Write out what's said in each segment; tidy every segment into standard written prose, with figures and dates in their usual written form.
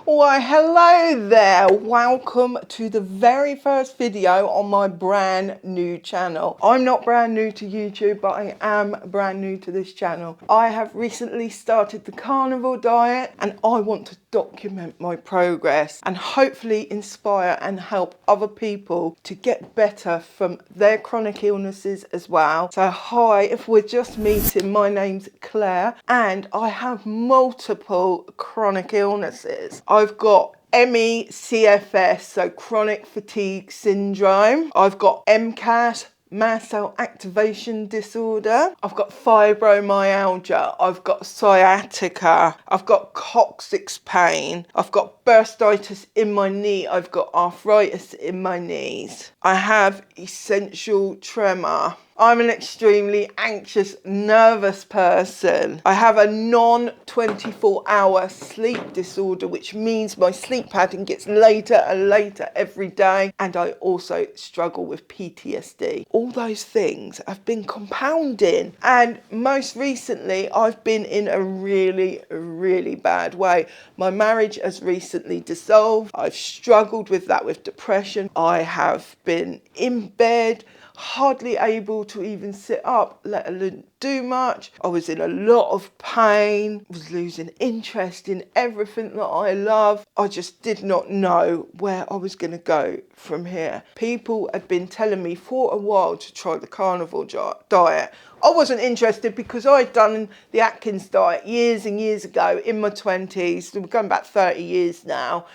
Why, hello there. Welcome to the very first video on my brand new channel. I'm not brand new to YouTube, but I am brand new to this channel. I have recently started the carnivore diet and I want to document my progress and hopefully inspire and help other people to get better from their chronic illnesses as well. So hi, if we're just meeting, my name's Claire and I have multiple chronic illnesses. I've got ME/CFS, so chronic fatigue syndrome. I've got MCAS, mast cell activation disorder. I've got fibromyalgia. I've got sciatica. I've got coccyx pain. I've got bursitis in my knee. I've got arthritis in my knees. I have essential tremor. I'm an extremely anxious, nervous person. I have a non-24-hour sleep disorder, which means my sleep pattern gets later and later every day. And I also struggle with PTSD. All those things have been compounding. And most recently, I've been in a really bad way. My marriage has recently dissolved. I've struggled with that, with depression. I have been in bed, hardly able to even sit up, let alone do much. I was in a lot of pain, was losing interest in everything that I love. I just did not know where I was going to go from here. People had been telling me for a while to try the carnivore diet. I wasn't interested because I'd done the Atkins diet years and years ago in my 20s. We're going back 30 years now.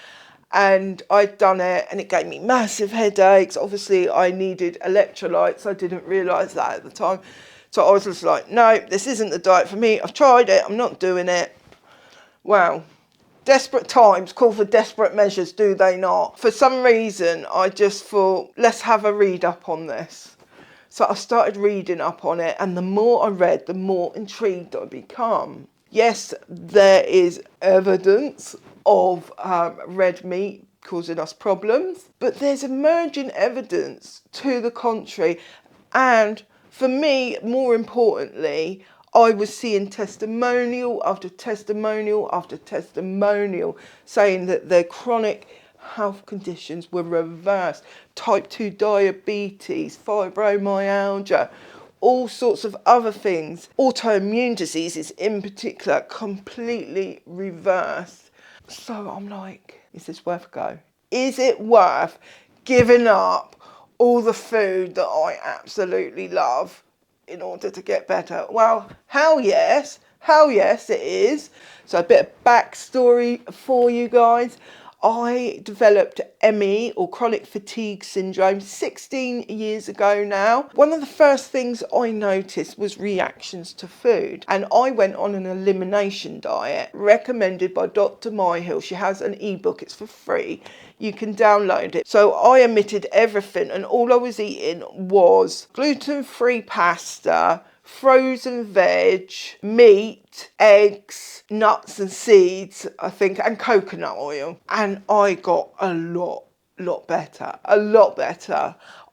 And I'd done it and it gave me massive headaches. Obviously I needed electrolytes. I didn't realise that at the time. So I was just like, no, this isn't the diet for me. I've tried it, I'm not doing it. Well, desperate times call for desperate measures, do they not? For some reason, I just thought, let's have a read up on this. So I started reading up on it, and the more I read, the more intrigued I become. Yes, there is evidence of red meat causing us problems, but there's emerging evidence to the contrary. And for me, more importantly, I was seeing testimonial after testimonial after testimonial saying that their chronic health conditions were reversed. Type 2 diabetes, fibromyalgia, all sorts of other things, autoimmune diseases in particular, completely reversed. So I'm like, is this worth a go? Is it worth giving up all the food that I absolutely love in order to get better? Well, hell yes it is. So a bit of backstory for you guys. I developed ME, or chronic fatigue syndrome, 16 years ago now. One of the first things I noticed was reactions to food, and I went on an elimination diet recommended by Dr. Myhill. She has an ebook, it's for free. You can download it. So I omitted everything, and all I was eating was gluten-free pasta, frozen veg, meat, eggs, nuts and seeds, I think, and coconut oil. And I got a lot better.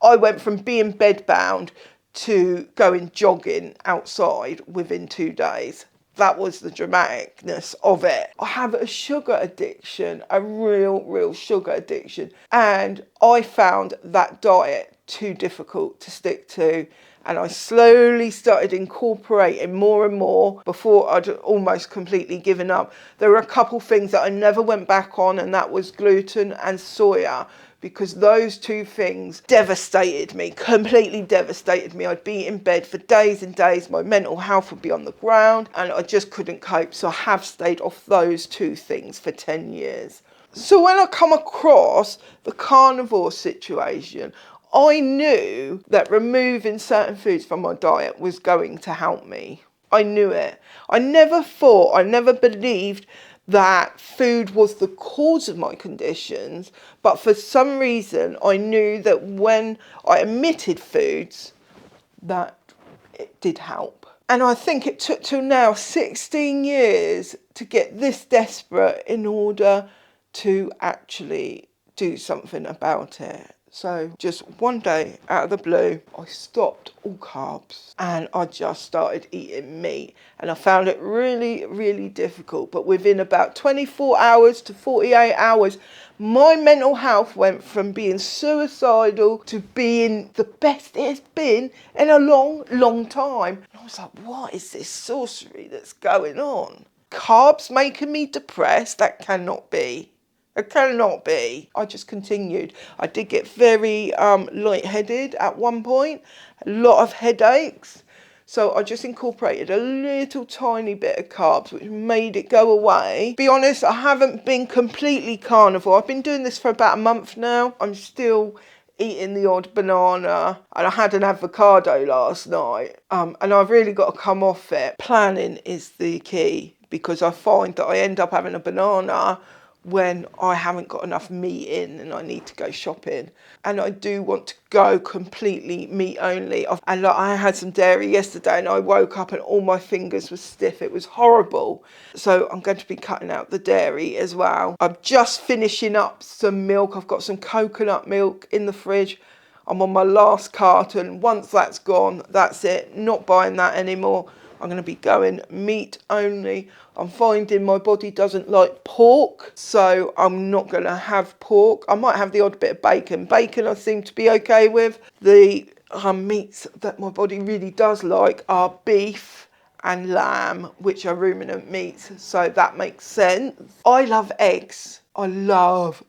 I went from being bedbound to going jogging outside within 2 days. That was the dramaticness of it. I have a sugar addiction, a real sugar addiction. And I found that diet too difficult to stick to. And I slowly started incorporating more and more before I'd almost completely given up. There were a couple things that I never went back on, and that was gluten and soya, because those two things devastated me, completely devastated me. I'd be in bed for days and days. My mental health would be on the ground and I just couldn't cope. So I have stayed off those two things for 10 years. So when I come across the carnivore situation, I knew that removing certain foods from my diet was going to help me. I knew it. I never believed that food was the cause of my conditions, but for some reason I knew that when I omitted foods, that it did help. And I think it took till now 16 years to get this desperate in order to actually do something about it. So just one day out of the blue, I stopped all carbs and I just started eating meat. And I found it really, really difficult. But within about 24 hours to 48 hours, my mental health went from being suicidal to being the best it has been in a long, long time. And I was like, what is this sorcery that's going on? Carbs making me depressed? That cannot be. It cannot be. I just continued. I did get very lightheaded at one point, a lot of headaches. So I just incorporated a little tiny bit of carbs, which made it go away. To be honest, I haven't been completely carnivore. I've been doing this for about a month now. I'm still eating the odd banana, and I had an avocado last night, and I've really got to come off it. Planning is the key, because I find that I end up having a banana when I haven't got enough meat in and I need to go shopping. And I do want to go completely meat only. And like, I had some dairy yesterday and I woke up and all my fingers were stiff. It was horrible. So I'm going to be cutting out the dairy as well. I'm just finishing up some milk. I've got some coconut milk in the fridge. I'm on my last carton. Once that's gone, that's it. Not buying that anymore. I'm going to be going meat only. I'm finding my body doesn't like pork, so I'm not going to have pork. I might have the odd bit of bacon. Bacon I seem to be okay with. The meats that my body really does like are beef and lamb, which are ruminant meats, so that makes sense. I love eggs. I love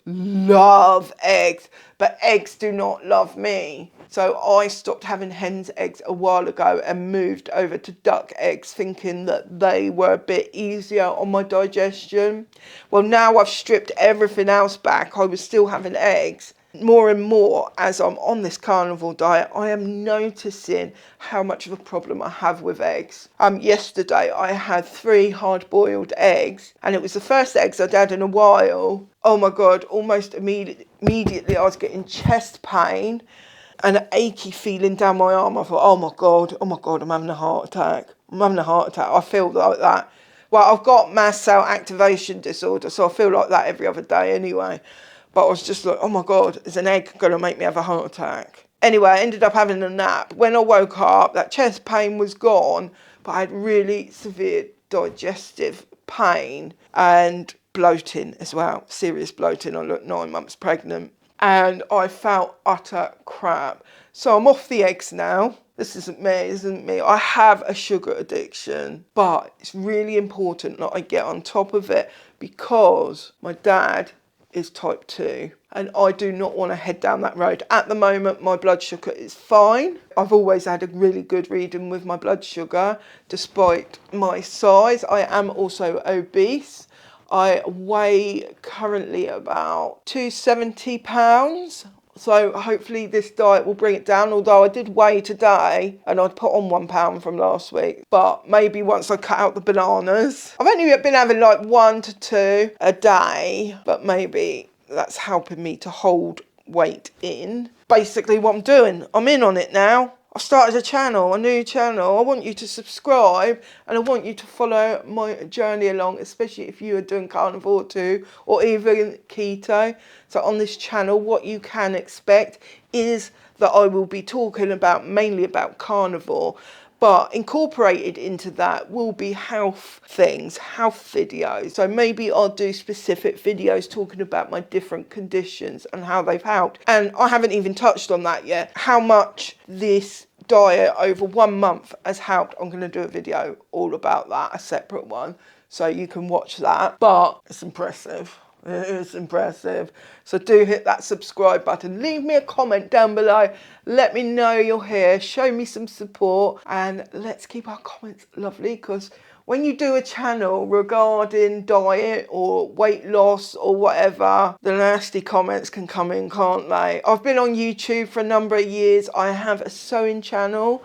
eggs, but eggs do not love me. So I stopped having hen's eggs a while ago and moved over to duck eggs, thinking that they were a bit easier on my digestion. Well, now I've stripped everything else back. I was still having eggs. More and more, as I'm on this carnivore diet, I am noticing how much of a problem I have with eggs. Yesterday I had 3 hard-boiled eggs, and it was the first eggs I'd had in a while. Oh my God, almost immediately I was getting chest pain and an achy feeling down my arm. I thought, oh my God, I'm having a heart attack. I'm having a heart attack. I feel like that. Well, I've got mast cell activation disorder, so I feel like that every other day anyway. But I was just like, oh my God, is an egg going to make me have a heart attack? Anyway, I ended up having a nap. When I woke up, that chest pain was gone, but I had really severe digestive pain and bloating as well. Serious bloating. I looked 9 months pregnant. And I felt utter crap. So I'm off the eggs now. This isn't me. I have a sugar addiction, but it's really important that I get on top of it, because my dad is type 2 and I do not want to head down that road. At the moment, my blood sugar is fine. I've always had a really good reading with my blood sugar, despite my size. I am also obese. I weigh currently about 270 pounds. So hopefully this diet will bring it down, although I did weigh today and I'd put on 1 pound from last week. But maybe once I cut out the bananas. I've only been having like 1 to 2 a day, but maybe that's helping me to hold weight in. Basically what I'm doing, I'm in on it now. I've started a new channel. I want you to subscribe and I want you to follow my journey along, especially if you are doing carnivore too, or even keto. So on this channel, what you can expect is that I will be talking mainly about carnivore, but incorporated into that will be health things, health videos. So maybe I'll do specific videos talking about my different conditions and how they've helped. And I haven't even touched on that yet, how much this diet over 1 month has helped. I'm going to do a video all about that, a separate one, so you can watch that. But it's impressive. It is impressive. So do hit that subscribe button. Leave me a comment down below. Let me know you're here. Show me some support. And let's keep our comments lovely, because when you do a channel regarding diet or weight loss or whatever, the nasty comments can come in, can't they? I've been on YouTube for a number of years. I have a sewing channel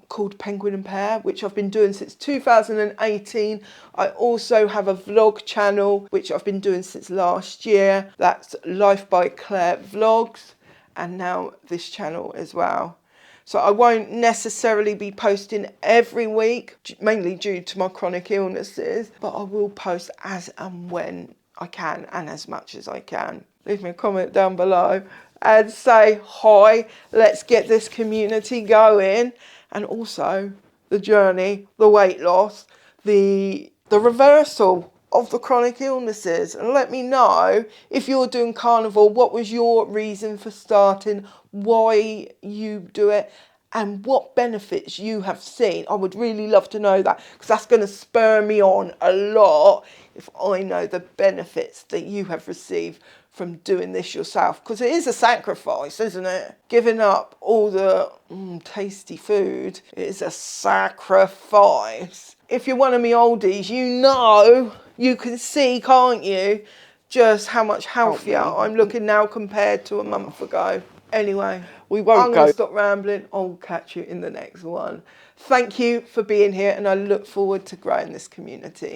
called Penguin and Pear, which I've been doing since 2018. I also have a vlog channel, which I've been doing since last year. That's Life by Claire Vlogs, and now this channel as well. So I won't necessarily be posting every week, mainly due to my chronic illnesses, but I will post as and when I can and as much as I can. leave me a comment down below and say hi. Let's get this community going. And also the journey, the weight loss, the reversal of the chronic illnesses. And let me know if you're doing carnivore, what was your reason for starting, why you do it, and what benefits you have seen. I would really love to know that, because that's going to spur me on a lot if I know the benefits that you have received from doing this yourself, because it is a sacrifice, isn't it? Giving up all the tasty food is a sacrifice. If you're one of me oldies, you know, you can see, can't you, just how much healthier I'm looking now compared to a month ago. Anyway, I'm going to stop rambling. I'll catch you in the next one. Thank you for being here, and I look forward to growing this community.